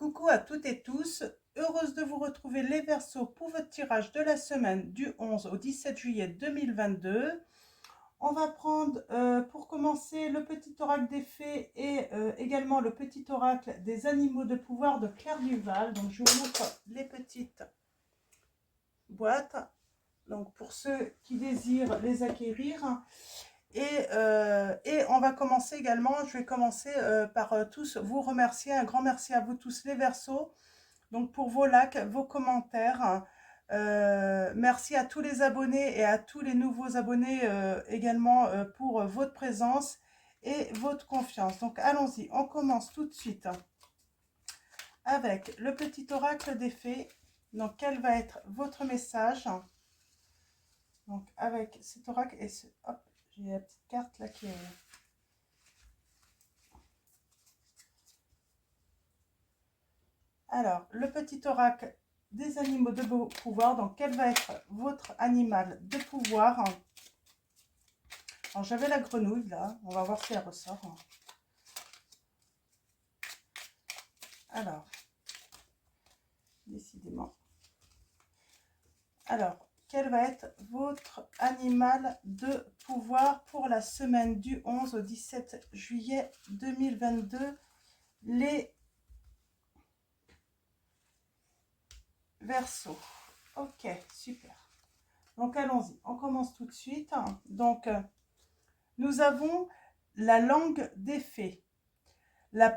Coucou à toutes et tous, heureuse de vous retrouver les Verseaux pour votre tirage de la semaine du 11 au 17 juillet 2022. On va prendre pour commencer le petit oracle des fées et également le petit oracle des animaux de pouvoir de Claire Duval. Donc je vous montre les petites boîtes, donc pour ceux qui désirent les acquérir. Et on va commencer également, je vais commencer par tous vous remercier, un grand merci à vous tous les Verseaux, donc pour vos likes, vos commentaires. Merci à tous les abonnés et à tous les nouveaux abonnés également pour votre présence et votre confiance. Donc allons-y, on commence tout de suite avec le petit oracle des fées. Donc quel va être votre message? Donc avec cet oracle et ce... Hop, j'ai la petite carte là qui est... Alors, le petit oracle des animaux de pouvoir, donc quel va être votre animal de pouvoir? Alors, j'avais la grenouille là, on va voir si elle ressort. Alors, décidément. Alors, quel va être votre animal de pouvoir pour la semaine du 11 au 17 juillet 2022? Les Verseaux. Ok, super. Donc, allons-y. On commence tout de suite. Donc, nous avons la langue des fées. La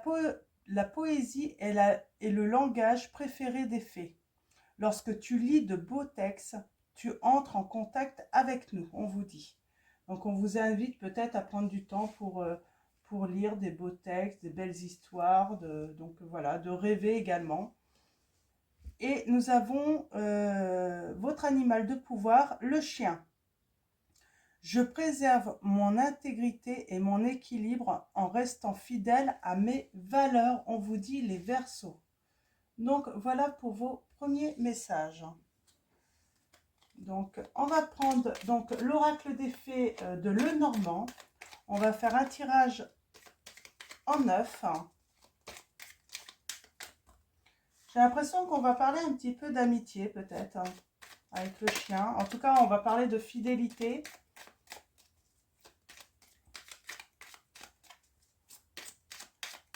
poésie est le langage préféré des fées. Lorsque tu lis de beaux textes, tu entres en contact avec nous, on vous dit. Donc, on vous invite peut-être à prendre du temps pour lire des beaux textes, des belles histoires, donc voilà, de rêver également. Et nous avons votre animal de pouvoir, le chien. Je préserve mon intégrité et mon équilibre en restant fidèle à mes valeurs, on vous dit les Verseaux. Donc voilà pour vos premiers messages. Donc on va prendre donc l'oracle des fées de Lenormand. On va faire un tirage en 9. J'ai l'impression qu'on va parler un petit peu d'amitié peut-être avec le chien. En tout cas, on va parler de fidélité.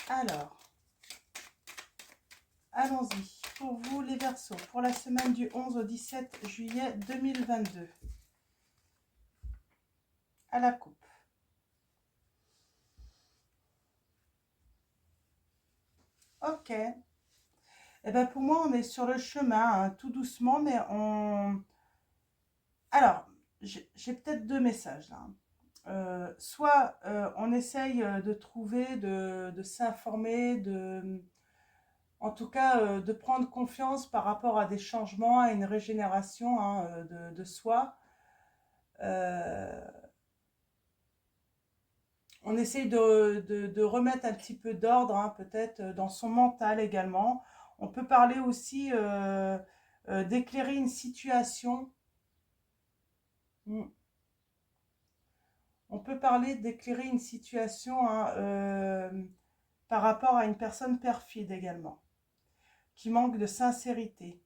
Alors, allons-y. Pour vous les Verseaux, pour la semaine du 11 au 17 juillet 2022. À la coupe. Ok. Eh bien, pour moi, on est sur le chemin, hein, tout doucement, mais on... Alors, j'ai peut-être deux messages là. Soit on essaye de trouver, de s'informer, en tout cas de prendre confiance par rapport à des changements, à une régénération hein, de soi. On essaye de remettre un petit peu d'ordre, hein, peut-être dans son mental également. On peut parler aussi d'éclairer une situation. On peut parler d'éclairer une situation hein, par rapport à une personne perfide également, qui manque de sincérité.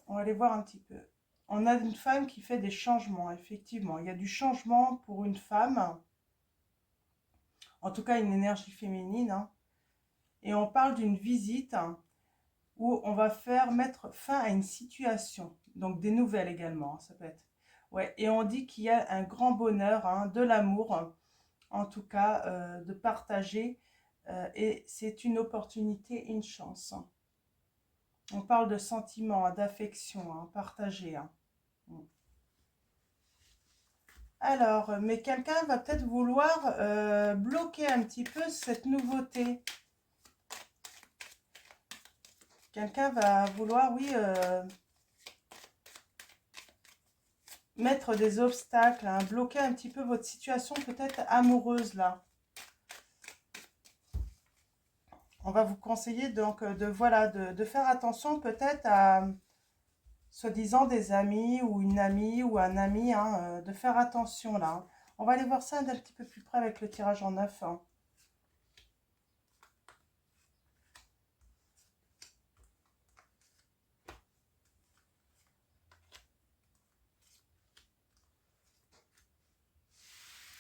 On va aller voir un petit peu. On a une femme qui fait des changements, effectivement. Il y a du changement pour une femme, en tout cas une énergie féminine. Hein. Et on parle d'une visite hein, où on va mettre fin à une situation. Donc des nouvelles également, ça peut être. Ouais, et on dit qu'il y a un grand bonheur, hein, de l'amour, en tout cas, de partager. Et c'est une opportunité, une chance. On parle de sentiments, d'affection, hein, partagée. Hein. Alors, mais quelqu'un va peut-être vouloir bloquer un petit peu cette nouveauté. Quelqu'un va vouloir, oui, mettre des obstacles, hein, bloquer un petit peu votre situation peut-être amoureuse là. On va vous conseiller donc voilà, de faire attention peut-être à soi-disant des amis ou une amie ou un ami, hein, de faire attention là. Hein. On va aller voir ça d'un petit peu plus près avec le tirage en 9. Hein.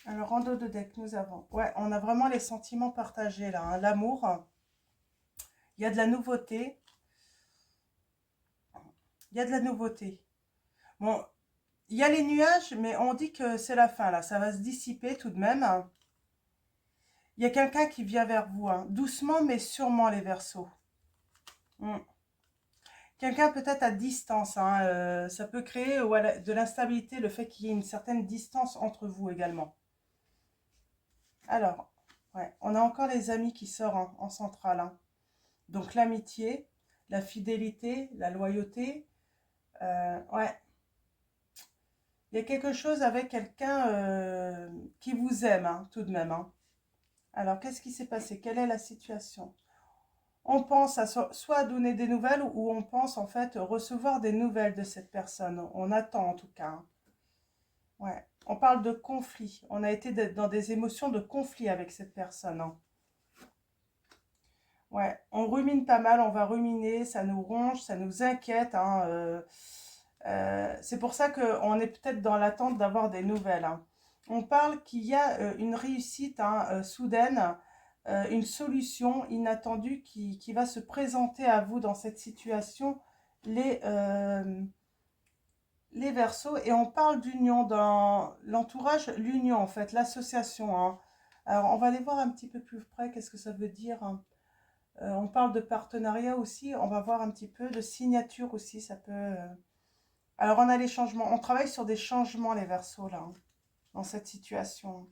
Alors, en dos de deck, nous avons... Ouais, on a vraiment les sentiments partagés là. Hein. L'amour. Il y a de la nouveauté. Il y a de la nouveauté. Bon, il y a les nuages, mais on dit que c'est la fin là. Ça va se dissiper tout de même. Hein. Il y a quelqu'un qui vient vers vous. Hein. Doucement, mais sûrement les Verseaux. Quelqu'un peut-être à distance. Hein. Ça peut créer de l'instabilité, le fait qu'il y ait une certaine distance entre vous également. Alors, ouais, on a encore les amis qui sortent hein, en centrale. Hein. Donc l'amitié, la fidélité, la loyauté. Ouais. Il y a quelque chose avec quelqu'un qui vous aime, hein, tout de même. Hein. Alors, qu'est-ce qui s'est passé? Quelle est la situation? On pense à soit à donner des nouvelles ou on pense en fait recevoir des nouvelles de cette personne. On attend en tout cas. Hein. Ouais. On parle de conflit. On a été dans des émotions de conflit avec cette personne. Hein. Ouais, on rumine pas mal, on va ruminer, ça nous ronge, ça nous inquiète. Hein, c'est pour ça qu'on est peut-être dans l'attente d'avoir des nouvelles. Hein. On parle qu'il y a une réussite hein, soudaine, une solution inattendue qui va se présenter à vous dans cette situation, les Verseaux. Et on parle d'union dans l'entourage, l'union en fait, l'association. Hein. Alors on va aller voir un petit peu plus près, qu'est-ce que ça veut dire. Hein. On parle de partenariat aussi, on va voir un petit peu de signature aussi, ça peut... Alors on a les changements, on travaille sur des changements les Verseaux là, hein, dans cette situation.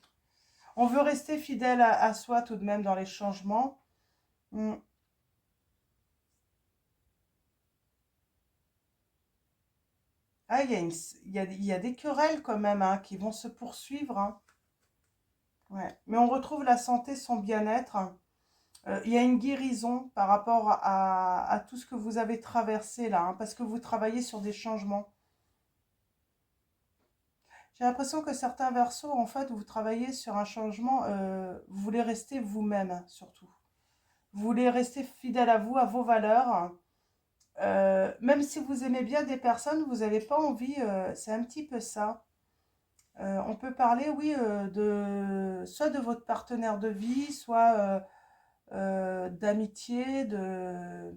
On veut rester fidèle à soi tout de même dans les changements. Hmm. Ah, il y a des querelles quand même hein, qui vont se poursuivre. Hein. Ouais. Mais on retrouve la santé, son bien-être. Hein. Il y a une guérison par rapport à tout ce que vous avez traversé là, hein, parce que vous travaillez sur des changements. J'ai l'impression que certains versos, en fait, vous travaillez sur un changement, vous voulez rester vous-même, surtout. Vous voulez rester fidèle à vous, à vos valeurs. Même si vous aimez bien des personnes, vous n'avez pas envie, c'est un petit peu ça. On peut parler, oui, soit de votre partenaire de vie, soit d'amitié, de...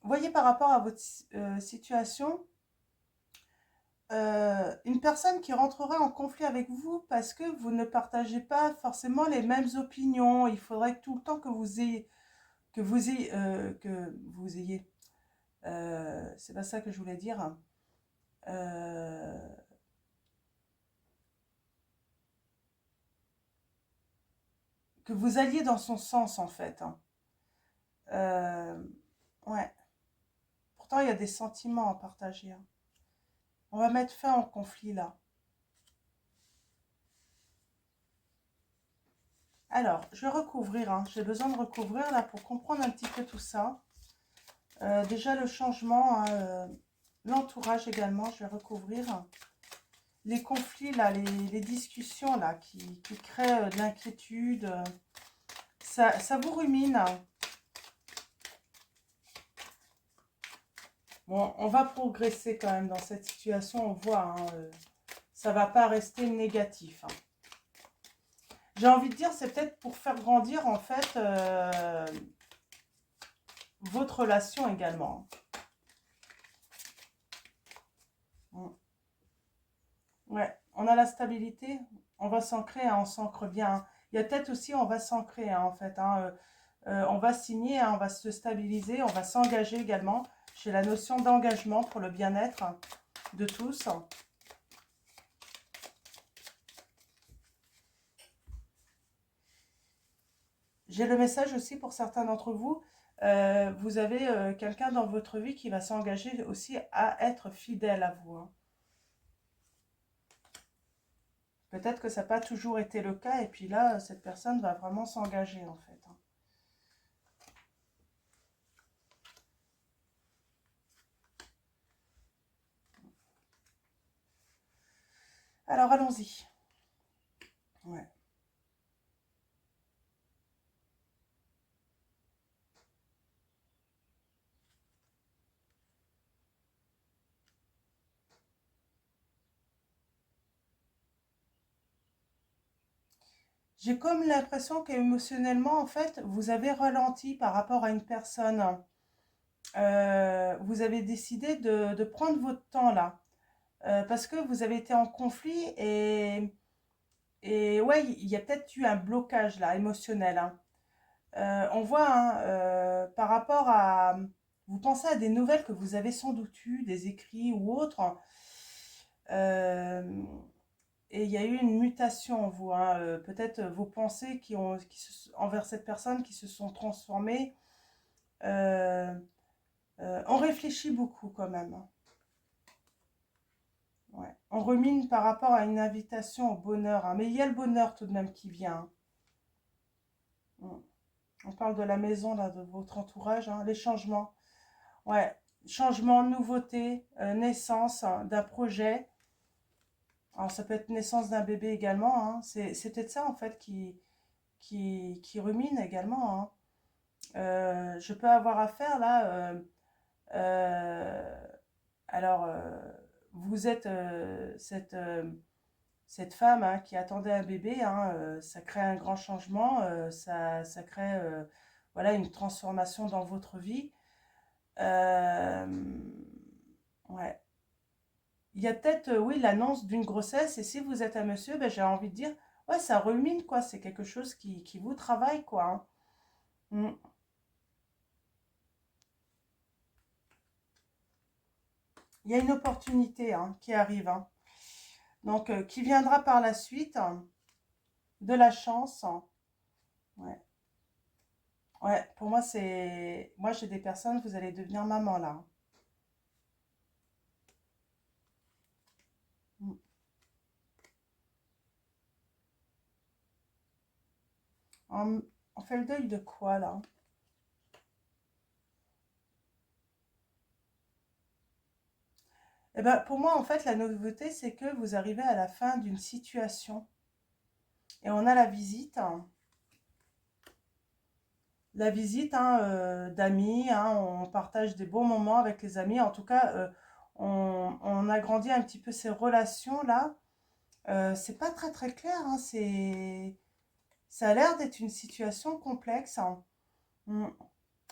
Vous voyez, par rapport à votre situation, une personne qui rentrerait en conflit avec vous parce que vous ne partagez pas forcément les mêmes opinions. Il faudrait que tout le temps que vous ayez, c'est pas ça que je voulais dire. Hein. Euh, que vous alliez dans son sens en fait. Hein. Euh, ouais. Pourtant il y a des sentiments à partager. Hein. On va mettre fin au conflit là. Alors, je vais recouvrir. Hein. J'ai besoin de recouvrir là pour comprendre un petit peu tout ça. Déjà le changement, hein, l'entourage également, je vais recouvrir. Les conflits là, les discussions là qui créent de l'inquiétude, ça vous rumine. Hein. Bon, on va progresser quand même dans cette situation, on voit, hein, ça va pas rester négatif. Hein. J'ai envie de dire, c'est peut-être pour faire grandir en fait votre relation également. Ouais, on a la stabilité, on va s'ancrer, hein, on s'ancre bien. Hein. Il y a peut-être aussi, on va s'ancrer hein, en fait. Hein, on va signer, hein, on va se stabiliser, on va s'engager également. J'ai la notion d'engagement pour le bien-être de tous. J'ai le message aussi pour certains d'entre vous. Vous avez quelqu'un dans votre vie qui va s'engager aussi à être fidèle à vous. Hein. Peut-être que ça n'a pas toujours été le cas et puis là, cette personne va vraiment s'engager en fait. Hein. Alors allons-y. J'ai comme l'impression qu'émotionnellement, en fait, vous avez ralenti par rapport à une personne. Vous avez décidé de prendre votre temps là. Parce que vous avez été en conflit et ouais, il y a peut-être eu un blocage là, émotionnel, hein. On voit hein, par rapport à... Vous pensez à des nouvelles que vous avez sans doute eues, des écrits ou autres. Euh, et il y a eu une mutation en vous, hein. Peut-être vos pensées envers cette personne qui se sont transformées. Euh, on réfléchit beaucoup quand même, hein. Ouais. On rumine par rapport à une invitation au bonheur, hein. Mais il y a le bonheur tout de même qui vient, hein. On parle de la maison, là, de votre entourage, hein, les changements. Ouais, changement, nouveauté, naissance hein, d'un projet. Alors ça peut être naissance d'un bébé également, hein. C'est peut-être ça en fait qui rumine également, hein. Je peux avoir affaire là. Euh, alors, vous êtes cette femme hein, qui attendait un bébé, hein, ça crée un grand changement, ça crée voilà, une transformation dans votre vie. Euh, ouais. Il y a peut-être, oui, l'annonce d'une grossesse, et si vous êtes un monsieur, ben, j'ai envie de dire, ouais, ça rumine, quoi, c'est quelque chose qui vous travaille, quoi, hein. Mm. Il y a une opportunité hein, qui arrive, hein. Donc, qui viendra par la suite, hein, de la chance, hein. Ouais. Ouais, pour moi, c'est... Moi, j'ai des personnes, vous allez devenir maman, là. Mm. On, on fait le deuil de quoi, là? Eh ben, pour moi, en fait, la nouveauté, c'est que vous arrivez à la fin d'une situation. Et on a la visite, hein. La visite hein, d'amis, hein, on partage des bons moments avec les amis. En tout cas, on agrandit un petit peu ces relations-là. C'est pas très très clair, hein, ça a l'air d'être une situation complexe, hein. On,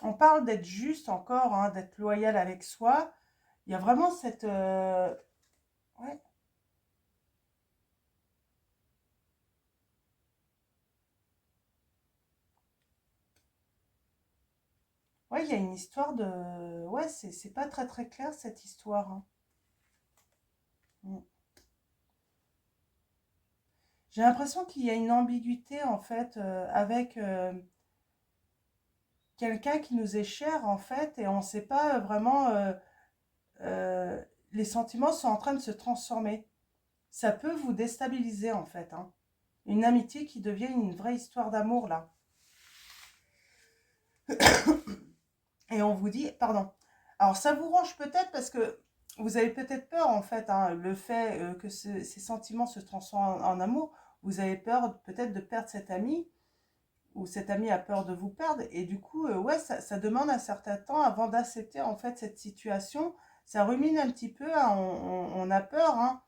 on parle d'être juste encore, hein, d'être loyal avec soi. Il y a vraiment cette... ouais, ouais, il y a une histoire de... Ouais, c'est pas très très clair cette histoire, hein. Mm. J'ai l'impression qu'il y a une ambiguïté en fait avec quelqu'un qui nous est cher en fait et on ne sait pas vraiment euh, les sentiments sont en train de se transformer. Ça peut vous déstabiliser en fait, hein. Une amitié qui devient une vraie histoire d'amour là. Et on vous dit, pardon. Alors ça vous range peut-être parce que vous avez peut-être peur en fait, hein, le fait que ces sentiments se transforment en amour. Vous avez peur peut-être de perdre cet ami ou cet ami a peur de vous perdre et du coup ouais ça demande un certain temps avant d'accepter en fait cette situation. Ça rumine un petit peu hein, on a peur hein,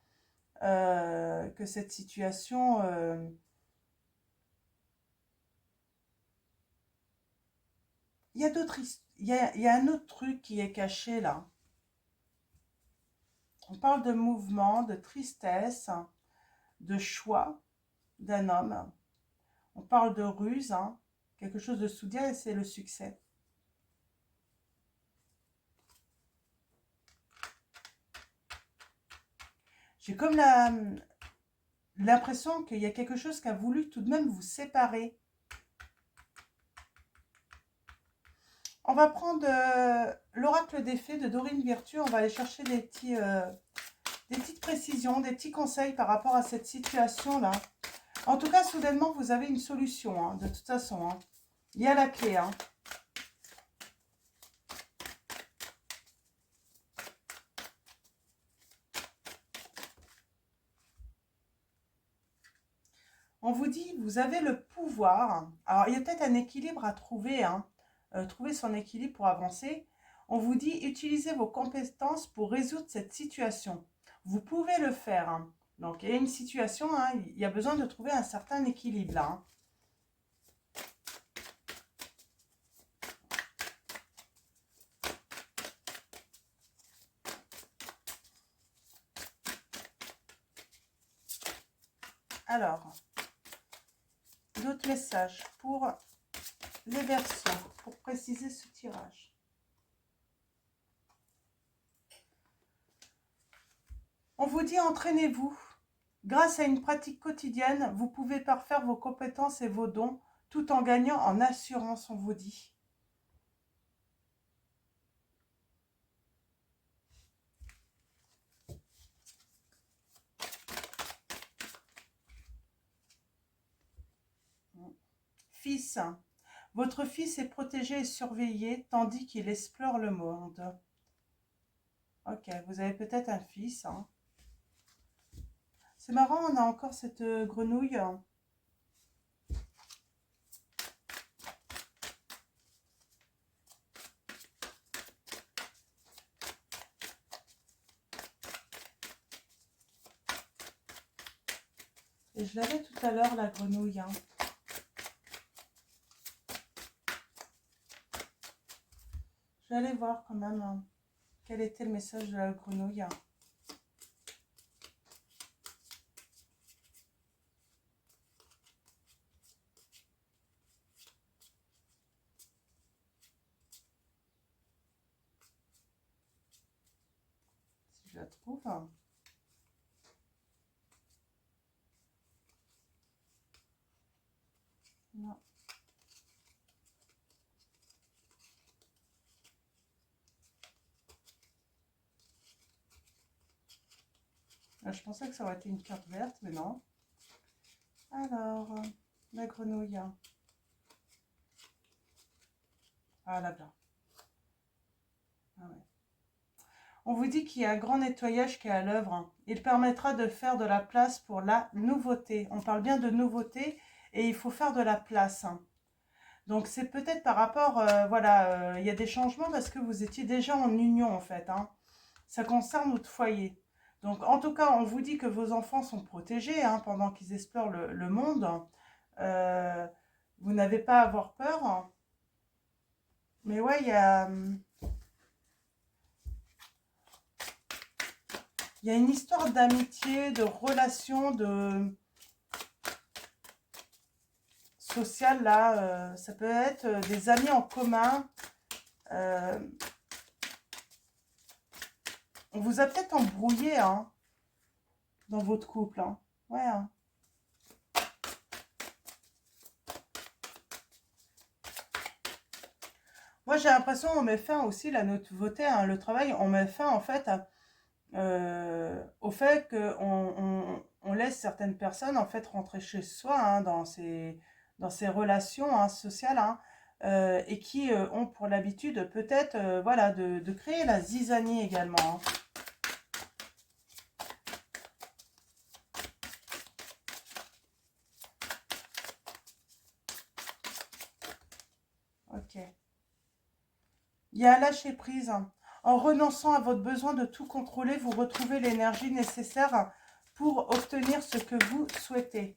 que cette situation il y a d'autres il y a un autre truc qui est caché là. On parle de mouvement, de tristesse, de choix d'un homme. On parle de ruse, hein, quelque chose de soudain et c'est le succès. J'ai comme l'impression qu'il y a quelque chose qui a voulu tout de même vous séparer. On va prendre l'oracle des fées de Dorine Virtue. On va aller chercher des petites précisions, des petits conseils par rapport à cette situation-là. En tout cas, soudainement, vous avez une solution, hein, de toute façon, hein. Il y a la clé, hein. On vous dit, vous avez le pouvoir. Alors, il y a peut-être un équilibre à trouver, hein. Trouver son équilibre pour avancer. On vous dit, utilisez vos compétences pour résoudre cette situation. Vous pouvez le faire, hein. Donc, il y a une situation, hein, il y a besoin de trouver un certain équilibre là. Hein. Alors, d'autres messages pour les versions, pour préciser ce tirage. On vous dit entraînez-vous. Grâce à une pratique quotidienne, vous pouvez parfaire vos compétences et vos dons tout en gagnant en assurance, on vous dit. Fils, votre fils est protégé et surveillé tandis qu'il explore le monde. Ok, vous avez peut-être un fils. Hein. C'est marrant, on a encore cette grenouille. Et je l'avais tout à l'heure, la grenouille. Hein. Je vais aller voir quand même hein, quel était le message de la grenouille. Si je la trouve. Non. Je pensais que ça aurait été une carte verte, mais non. Alors, la grenouille. Ah, là-bas. Ah, ouais. On vous dit qu'il y a un grand nettoyage qui est à l'œuvre. Il permettra de faire de la place pour la nouveauté. On parle bien de nouveauté et il faut faire de la place. Donc, c'est peut-être par rapport, voilà, il y a des changements parce que vous étiez déjà en union en fait. Hein. Ça concerne votre foyer. Donc, en tout cas, on vous dit que vos enfants sont protégés hein, pendant qu'ils explorent le monde. Vous n'avez pas à avoir peur. Mais ouais, il y a une histoire d'amitié, de relation, de sociale là. Ça peut être des amis en commun. On vous a peut-être embrouillé hein, dans votre couple. Hein. Ouais. Hein. Moi, j'ai l'impression qu'on met fin aussi, la nouveauté, hein, le travail, on met fin en fait au fait qu'on on laisse certaines personnes en fait rentrer chez soi hein, dans ces relations hein, sociales hein, et qui ont pour l'habitude peut-être voilà, de créer la zizanie également. Hein. Ok. Il y a un lâcher prise. Hein. En renonçant à votre besoin de tout contrôler, vous retrouvez l'énergie nécessaire pour obtenir ce que vous souhaitez.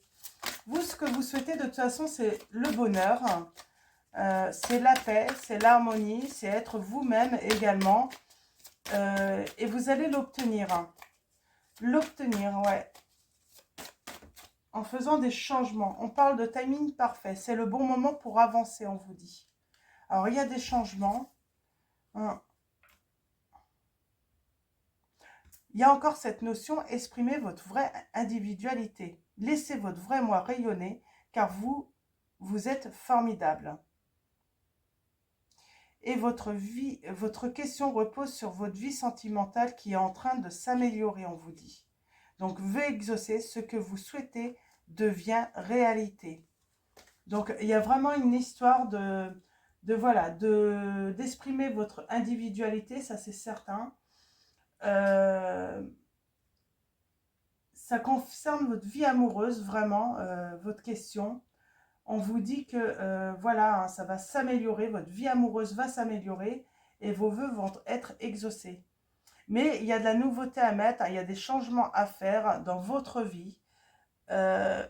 Vous, ce que vous souhaitez, de toute façon, c'est le bonheur, c'est la paix, c'est l'harmonie, c'est être vous-même également. Et vous allez l'obtenir. L'obtenir, ouais. En faisant des changements. On parle de timing parfait. C'est le bon moment pour avancer, on vous dit. Alors, il y a des changements. Hein. Il y a encore cette notion, exprimez votre vraie individualité. Laissez votre vrai moi rayonner, car vous êtes formidable. Et votre question repose sur votre vie sentimentale qui est en train de s'améliorer, on vous dit. Donc, veuillez exaucer, ce que vous souhaitez devient réalité. Donc, il y a vraiment une histoire voilà, d'exprimer votre individualité, ça c'est certain. Ça concerne votre vie amoureuse, vraiment, votre question. On vous dit que, voilà, hein, ça va s'améliorer, votre vie amoureuse va s'améliorer et vos vœux vont être exaucés. Mais il y a de la nouveauté à mettre, hein, il y a des changements à faire dans votre vie.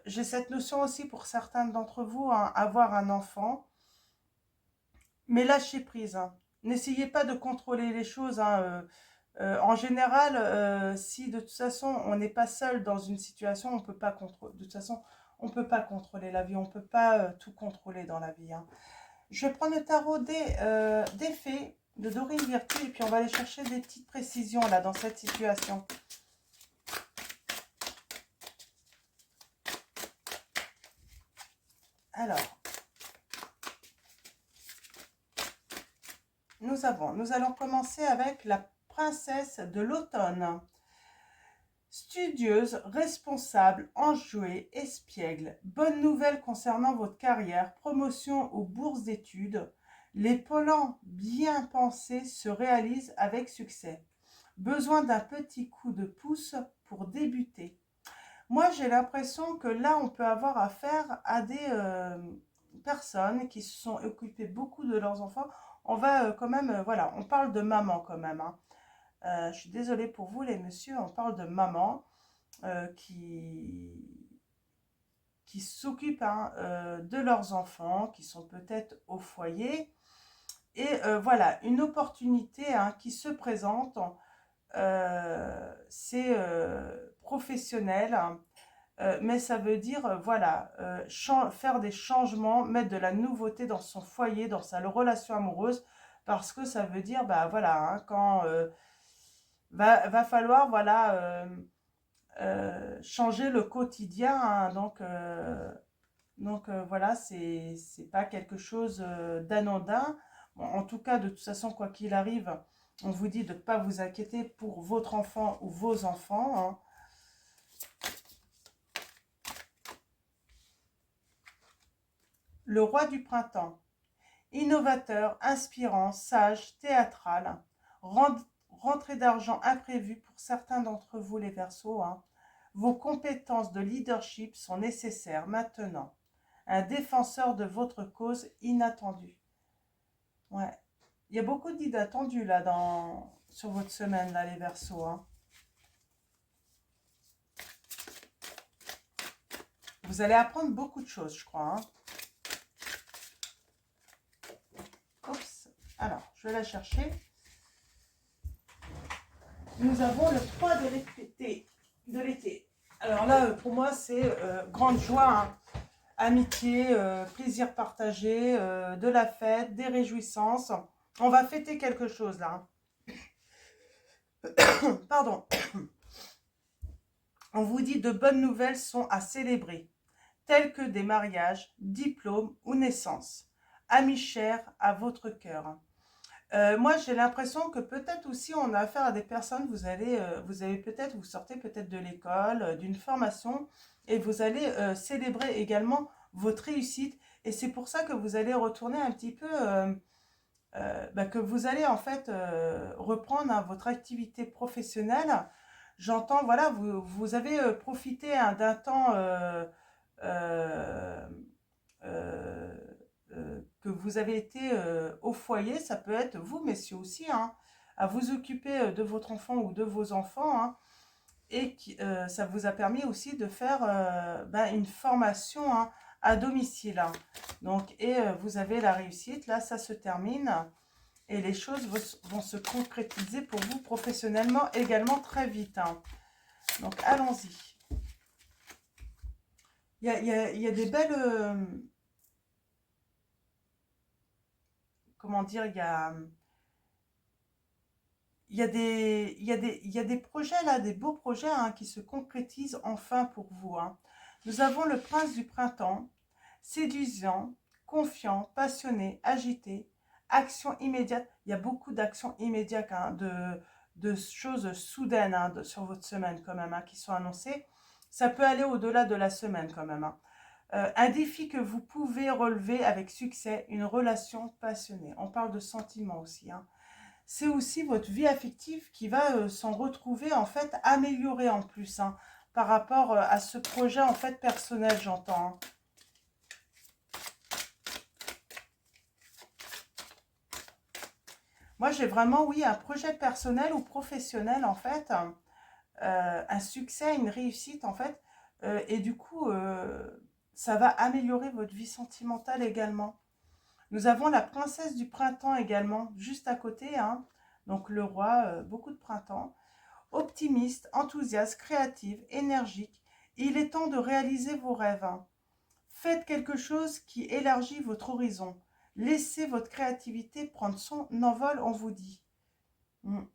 J'ai cette notion aussi pour certains d'entre vous, hein, avoir un enfant, mais lâchez prise, hein. N'essayez pas de contrôler les choses, hein, en général, si de toute façon on n'est pas seul dans une situation, on peut pas contrôler. De toute façon, on peut pas contrôler la vie, on peut pas tout contrôler dans la vie, hein. Je vais prendre le tarot des fées de Dorine Virtue et puis on va aller chercher des petites précisions là dans cette situation. Alors, nous allons commencer avec la princesse de l'automne. Studieuse, responsable, enjouée, espiègle. Bonne nouvelle concernant votre carrière, promotion ou bourse d'études. Les plans bien pensés se réalisent avec succès. Besoin d'un petit coup de pouce pour débuter. Moi, j'ai l'impression que là, on peut avoir affaire à des personnes qui se sont occupées beaucoup de leurs enfants. On va quand même, voilà, on parle de maman quand même, hein. Je suis désolée pour vous, les messieurs, on parle de maman qui s'occupent, hein, de leurs enfants, qui sont peut-être au foyer. Et voilà, une opportunité, hein, qui se présente, c'est professionnel, hein. Mais ça veut dire, voilà, faire des changements, mettre de la nouveauté dans son foyer, dans sa relation amoureuse, parce que ça veut dire, bah voilà, hein, quand va falloir, voilà, changer le quotidien, hein. Donc voilà, c'est pas quelque chose d'anodin. Bon, en tout cas, de toute façon, quoi qu'il arrive, on vous dit de ne pas vous inquiéter pour votre enfant ou vos enfants, hein. Le roi du printemps. Innovateur, inspirant, sage, théâtral. Rentrée d'argent imprévue pour certains d'entre vous, les Verseaux, hein. Vos compétences de leadership sont nécessaires maintenant. Un défenseur de votre cause inattendu. Ouais. Il y a beaucoup d'inattendus là sur votre semaine, là, les Verseaux, hein. Vous allez apprendre beaucoup de choses, je crois, hein. Oups. Alors, je vais la chercher. Nous avons le 3 de l'été. Alors là, pour moi, c'est grande joie, hein. Amitié, plaisir partagé, de la fête, des réjouissances. On va fêter quelque chose là, hein. Pardon. On vous dit de bonnes nouvelles sont à célébrer, telles que des mariages, diplômes ou naissances. Amis chers à votre cœur. Moi, j'ai l'impression que peut-être aussi on a affaire à des personnes, vous sortez peut-être de l'école, d'une formation, et vous allez célébrer également votre réussite. Et c'est pour ça que vous allez retourner un petit peu, que vous allez en fait reprendre, hein, votre activité professionnelle. J'entends, voilà, vous avez profité, hein, d'un temps euh, euh, que vous avez été au foyer, ça peut être vous, messieurs aussi, hein, à vous occuper de votre enfant ou de vos enfants, hein, et ça vous a permis aussi de faire une formation, hein, à domicile, hein. Donc, et vous avez la réussite, là, ça se termine, et les choses vont se concrétiser pour vous professionnellement également très vite, hein. Donc, allons-y. Il y a des belles... comment dire, il y a des projets là, des beaux projets, hein, qui se concrétisent enfin pour vous, hein. Nous avons le prince du printemps, séduisant, confiant, passionné, agité, action immédiate. Il y a beaucoup d'actions immédiates, hein, de choses soudaines, hein, sur votre semaine quand même, hein, qui sont annoncées. Ça peut aller au-delà de la semaine quand même, hein. Un défi que vous pouvez relever avec succès, une relation passionnée. On parle de sentiments aussi, hein. C'est aussi votre vie affective qui va s'en retrouver en fait améliorée en plus, hein, par rapport à ce projet en fait personnel, j'entends, hein. Moi, j'ai vraiment, oui, un projet personnel ou professionnel, en fait, un succès, une réussite, en fait. Et du coup, ça va améliorer votre vie sentimentale également. Nous avons la princesse du printemps également, juste à côté, hein. Donc le roi, beaucoup de printemps. Optimiste, enthousiaste, créative, énergique. Il est temps de réaliser vos rêves, hein. Faites quelque chose qui élargit votre horizon. Laissez votre créativité prendre son envol, on vous dit. Hmm.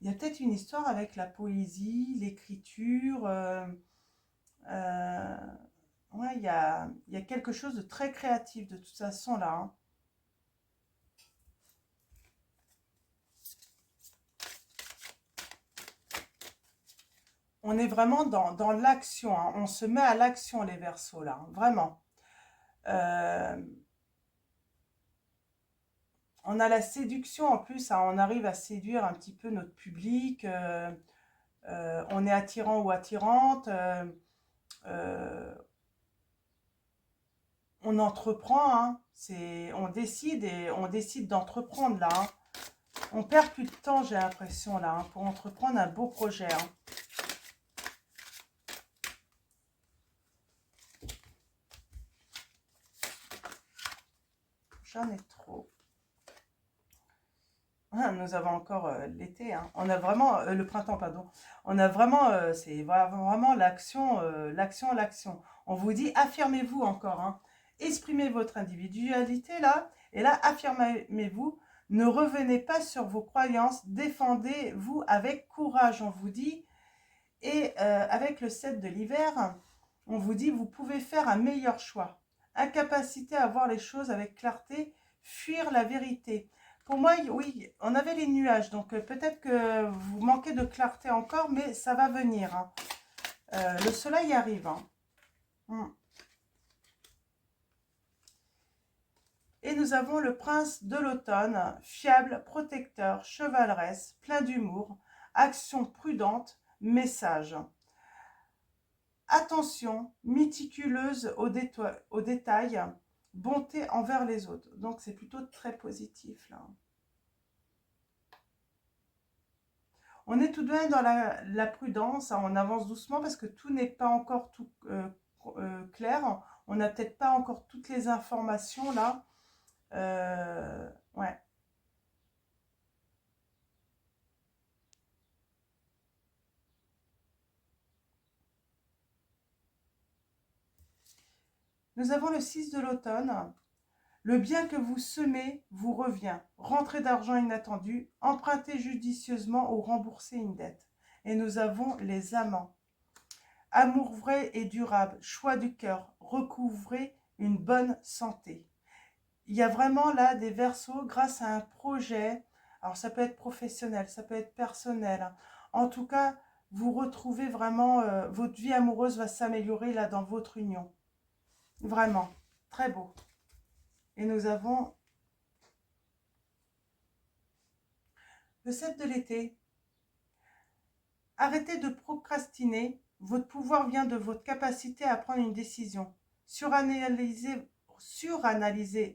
Il y a peut-être une histoire avec la poésie, l'écriture. Euh, ouais, il y a quelque chose de très créatif de toute façon là, hein. On est vraiment dans l'action, hein. On se met à l'action les Verseaux là, hein, vraiment. Euh, on a la séduction en plus, hein. On arrive à séduire un petit peu notre public. On est attirant ou attirante. Euh, on entreprend, hein. On décide d'entreprendre là, hein. On perd plus de temps, j'ai l'impression là, hein, pour entreprendre un beau projet, hein. J'en ai trop. Ah, nous avons encore l'été, hein. On a vraiment le printemps, pardon. On a vraiment, vraiment l'action, l'action, l'action. On vous dit affirmez-vous encore, hein. Exprimez votre individualité là, et là affirmez-vous. Ne revenez pas sur vos croyances, défendez-vous avec courage, on vous dit. Et avec le 7 de l'hiver, on vous dit vous pouvez faire un meilleur choix. Incapacité à voir les choses avec clarté, fuir la vérité. Pour moi, oui, on avait les nuages, donc peut-être que vous manquez de clarté encore, mais ça va venir, hein. Le soleil arrive, hein. Et nous avons le prince de l'automne, fiable, protecteur, chevaleresque, plein d'humour, action prudente, message. Attention, méticuleuse aux détails, bonté envers les autres. Donc c'est plutôt très positif là. On est tout de même dans la prudence, hein. On avance doucement parce que tout n'est pas encore tout clair. On n'a peut-être pas encore toutes les informations là. Ouais. Nous avons le 6 de l'automne. Le bien que vous semez vous revient. Rentrée d'argent inattendue, empruntez judicieusement ou remboursez une dette. Et nous avons les amants. Amour vrai et durable, choix du cœur, recouvrez une bonne santé. Il y a vraiment là des versos grâce à un projet. Alors ça peut être professionnel, ça peut être personnel, hein. En tout cas, vous retrouvez vraiment, votre vie amoureuse va s'améliorer là dans votre union. Vraiment, très beau. Et nous avons le 7 de l'été. Arrêtez de procrastiner. Votre pouvoir vient de votre capacité à prendre une décision. Suranalyser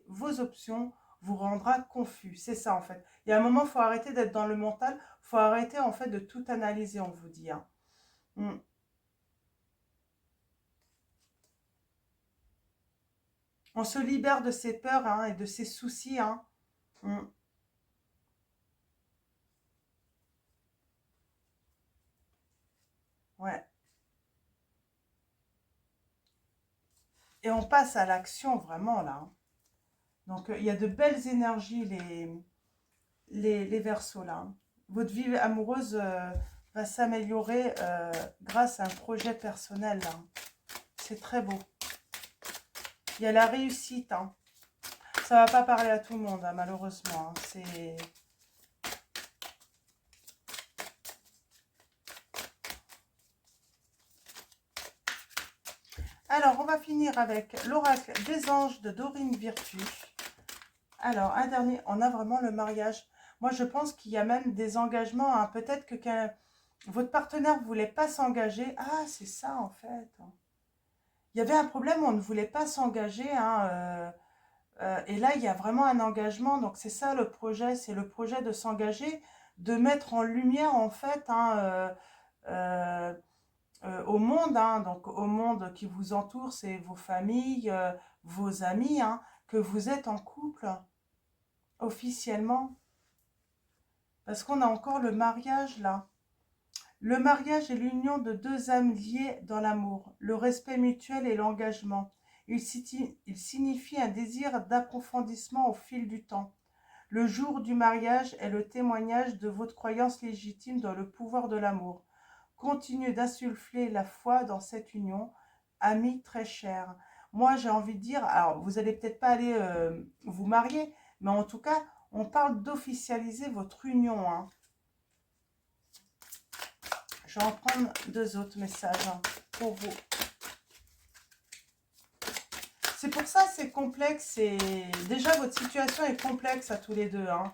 vos options vous rendra confus. C'est ça en fait. Il y a un moment, il faut arrêter d'être dans le mental. Il faut arrêter en fait de tout analyser, on vous dit, hein. Mm. On se libère de ses peurs, hein, et de ses soucis, hein. Mm. Ouais. Et on passe à l'action vraiment là, hein. Donc il y a de belles énergies les Verseaux là, hein. Votre vie amoureuse va s'améliorer grâce à un projet personnel là. C'est très beau. Il y a la réussite, hein. Ça va pas parler à tout le monde, hein, malheureusement, hein. C'est... Alors, on va finir avec l'oracle des anges de Dorine Virtue. Alors, un dernier, on a vraiment le mariage. Moi, je pense qu'il y a même des engagements, hein. Peut-être que votre partenaire ne voulait pas s'engager. Ah, c'est ça, en fait. Il y avait un problème, on ne voulait pas s'engager, hein. Et là, il y a vraiment un engagement. Donc, c'est ça le projet. C'est le projet de s'engager, de mettre en lumière, en fait, hein, euh, au monde, hein, donc au monde qui vous entoure, c'est vos familles, vos amis, hein, que vous êtes en couple officiellement. Parce qu'on a encore le mariage là. Le mariage est l'union de deux âmes liées dans l'amour, le respect mutuel et l'engagement. Il signifie un désir d'approfondissement au fil du temps. Le jour du mariage est le témoignage de votre croyance légitime dans le pouvoir de l'amour. Continuez d'insuffler la foi dans cette union, amis très chers. Moi, j'ai envie de dire, alors vous allez peut-être pas aller vous marier, mais en tout cas, on parle d'officialiser votre union, hein. Je vais en prendre deux autres messages, hein, pour vous. C'est pour ça c'est complexe et déjà votre situation est complexe à tous les deux, hein.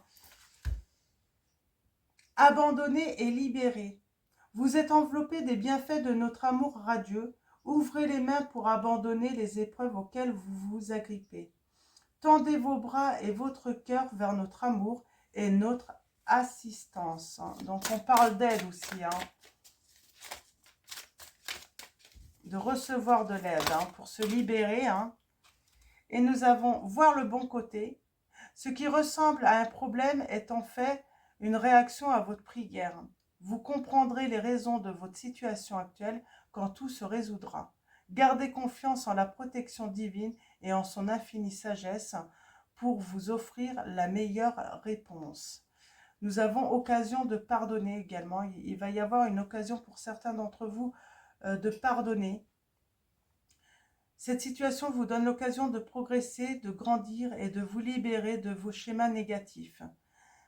Abandonner et libérer. Vous êtes enveloppé des bienfaits de notre amour radieux. Ouvrez les mains pour abandonner les épreuves auxquelles vous vous agrippez. Tendez vos bras et votre cœur vers notre amour et notre assistance. Donc on parle d'aide aussi, hein. De recevoir de l'aide, hein, pour se libérer, hein. Et nous avons voir le bon côté. Ce qui ressemble à un problème est en fait une réaction à votre prière. Vous comprendrez les raisons de votre situation actuelle quand tout se résoudra. Gardez confiance en la protection divine et en son infinie sagesse pour vous offrir la meilleure réponse. Nous avons occasion de pardonner également. Il va y avoir une occasion pour certains d'entre vous de pardonner. Cette situation vous donne l'occasion de progresser, de grandir et de vous libérer de vos schémas négatifs.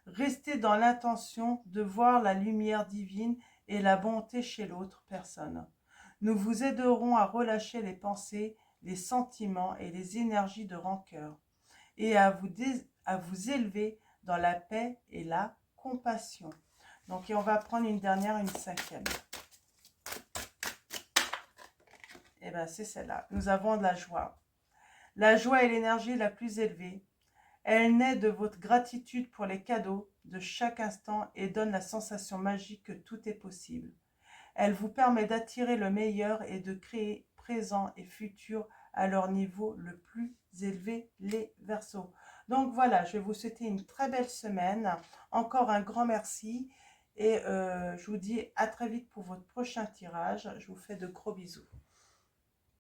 Restez dans l'intention de voir la lumière divine et la bonté chez l'autre personne. Nous vous aiderons à relâcher les pensées, les sentiments et les énergies de rancœur et à vous élever dans la paix et la compassion. Donc, et on va prendre une dernière, une cinquième. Et bien, c'est celle-là. Nous avons de la joie. La joie est l'énergie la plus élevée. Elle naît de votre gratitude pour les cadeaux de chaque instant et donne la sensation magique que tout est possible. Elle vous permet d'attirer le meilleur et de créer présent et futur à leur niveau le plus élevé, les Verseaux. Donc voilà, je vais vous souhaiter une très belle semaine. Encore un grand merci et je vous dis à très vite pour votre prochain tirage. Je vous fais de gros bisous.